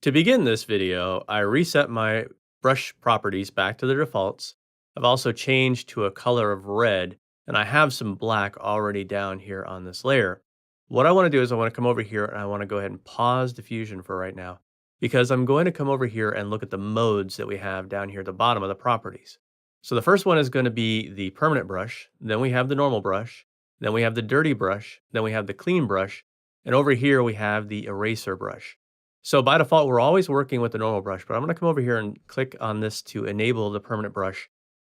To begin this video, I reset my brush properties back to their defaults. I've also changed to a color of red, and I have some black already down here on this layer. What I want to do is I want to come over here and I want to go ahead and pause diffusion for right now, because I'm going to come over here and look at the modes that we have down here at the bottom of the properties. So the first one is going to be the permanent brush, then we have the normal brush, then we have the dirty brush, then we have the clean brush, and over here we have the eraser brush. So by default, we're always working with the normal brush, but I'm going to come over here and click on this to enable the permanent brush.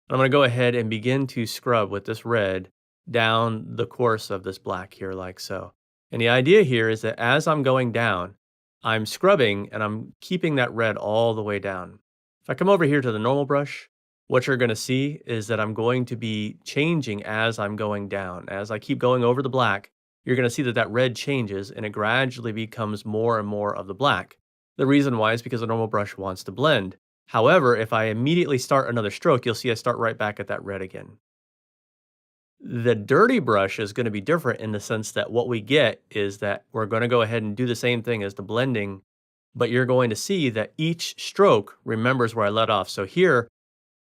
I'm going to go ahead and begin to scrub with this red down the course of this black here like so. And the idea here is that as I'm going down, I'm scrubbing and I'm keeping that red all the way down. If I come over here to the normal brush, what you're going to see is that I'm going to be changing as I'm going down. As I keep going over the black, you're going to see that that red changes and it gradually becomes more and more of the black. The reason why is because the normal brush wants to blend. However, if I immediately start another stroke, you'll see I start right back at that red again. The dirty brush is going to be different in the sense that what we get is that we're going to go ahead and do the same thing as the blending, but you're going to see that each stroke remembers where I let off. So here,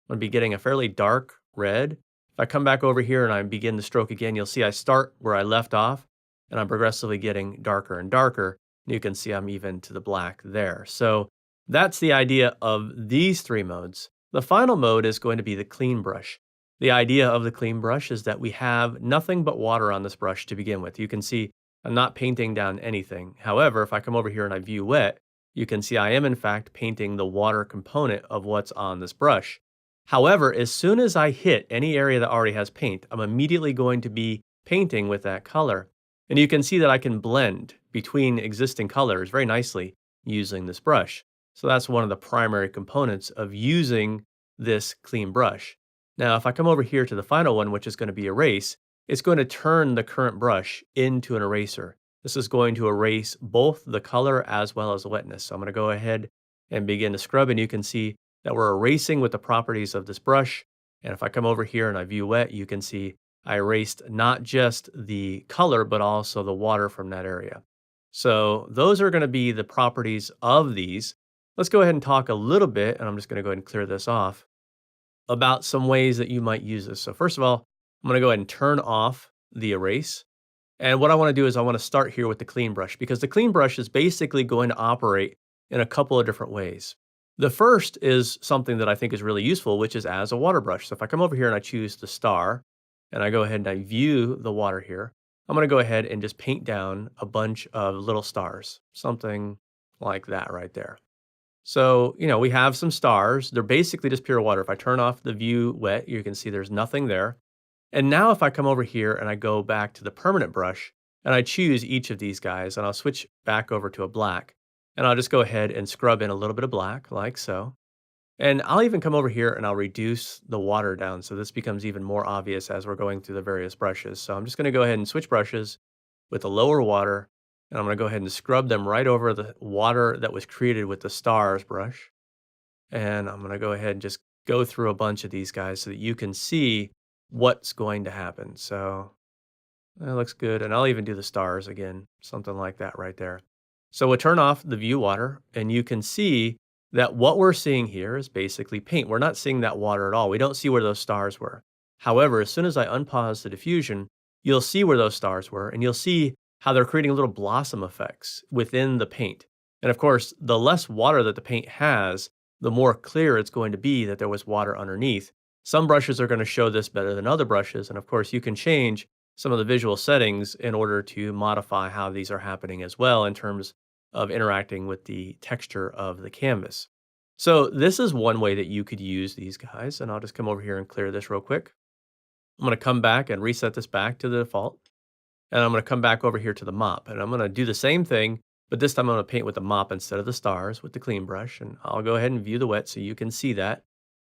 I'm going to be getting a fairly dark red. If I come back over here and I begin the stroke again, you'll see I start where I left off and I'm progressively getting darker and darker. You can see I'm even to the black there. So that's the idea of these three modes. The final mode is going to be the clean brush. The idea of the clean brush is that we have nothing but water on this brush to begin with. You can see I'm not painting down anything. However, if I come over here and I view wet, you can see I am in fact painting the water component of what's on this brush. However, as soon as I hit any area that already has paint, I'm immediately going to be painting with that color. And you can see that I can blend between existing colors very nicely using this brush. So that's one of the primary components of using this clean brush. Now, if I come over here to the final one, which is going to be erase, it's going to turn the current brush into an eraser. This is going to erase both the color as well as the wetness. So I'm going to go ahead and begin to scrub, and you can see that we're erasing with the properties of this brush. And if I come over here and I view wet, you can see I erased not just the color, but also the water from that area. So those are going to be the properties of these. Let's go ahead and talk a little bit, and I'm just going to go ahead and clear this off, about some ways that you might use this. So first of all, I'm going to go ahead and turn off the erase. And what I want to do is I want to start here with the clean brush, because the clean brush is basically going to operate in a couple of different ways. The first is something that I think is really useful, which is as a water brush. So if I come over here and I choose the star, and I go ahead and I view the water here, I'm going to go ahead and just paint down a bunch of little stars, something like that right there. So, we have some stars. They're basically just pure water. If I turn off the view wet, you can see there's nothing there. And now if I come over here and I go back to the permanent brush and I choose each of these guys, and I'll switch back over to a black, and I'll just go ahead and scrub in a little bit of black like so. And I'll even come over here and I'll reduce the water down so this becomes even more obvious as we're going through the various brushes. So I'm just going to go ahead and switch brushes with the lower water, and I'm going to go ahead and scrub them right over the water that was created with the stars brush. And I'm going to go ahead and just go through a bunch of these guys so that you can see what's going to happen. So that looks good. And I'll even do the stars again, something like that right there. So we'll turn off the view water, and you can see that what we're seeing here is basically paint. We're not seeing that water at all. We don't see where those stars were. However, as soon as I unpause the diffusion, you'll see where those stars were, and you'll see how they're creating little blossom effects within the paint. And of course, the less water that the paint has, the more clear it's going to be that there was water underneath. Some brushes are going to show this better than other brushes, and of course, you can change some of the visual settings in order to modify how these are happening as well in terms of interacting with the texture of the canvas. So this is one way that you could use these guys, and I'll just come over here and clear this real quick. I'm going to come back and reset this back to the default, and I'm going to come back over here to the mop, and I'm going to do the same thing, but this time I'm going to paint with the mop instead of the stars with the clean brush, and I'll go ahead and view the wet so you can see that.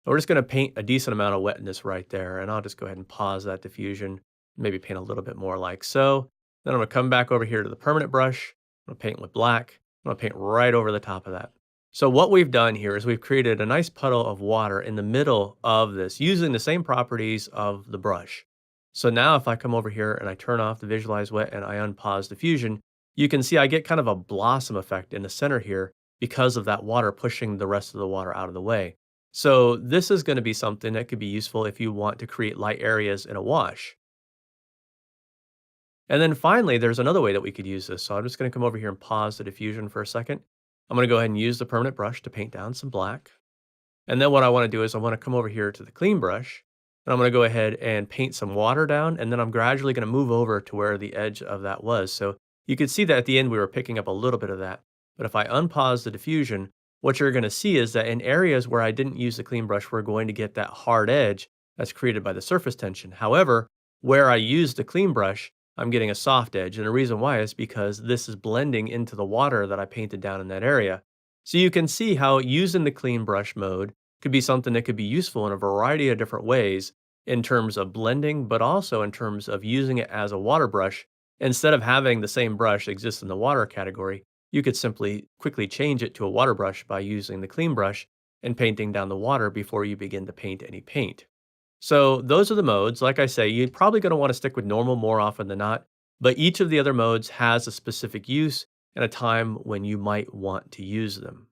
We're just going to paint a decent amount of wetness right there, and I'll just go ahead and pause that diffusion, maybe paint a little bit more like so. Then I'm going to come back over here to the permanent brush. I'm going to paint with black. I'm going to paint right over the top of that. So what we've done here is we've created a nice puddle of water in the middle of this using the same properties of the brush. So now if I come over here and I turn off the visualize wet and I unpause diffusion, you can see I get kind of a blossom effect in the center here because of that water pushing the rest of the water out of the way. So this is going to be something that could be useful if you want to create light areas in a wash. And then finally, there's another way that we could use this. So I'm just going to come over here and pause the diffusion for a second. I'm going to go ahead and use the permanent brush to paint down some black. And then what I want to do is I want to come over here to the clean brush, and I'm going to go ahead and paint some water down, and then I'm gradually going to move over to where the edge of that was. So you could see that at the end we were picking up a little bit of that. But if I unpause the diffusion, what you're going to see is that in areas where I didn't use the clean brush, we're going to get that hard edge that's created by the surface tension. However, where I used the clean brush, I'm getting a soft edge. And the reason why is because this is blending into the water that I painted down in that area. So you can see how using the clean brush mode could be something that could be useful in a variety of different ways in terms of blending, but also in terms of using it as a water brush. Instead of having the same brush exist in the water category, you could simply quickly change it to a water brush by using the clean brush and painting down the water before you begin to paint any paint. So those are the modes. Like I say, you're probably going to want to stick with normal more often than not, but each of the other modes has a specific use and a time when you might want to use them.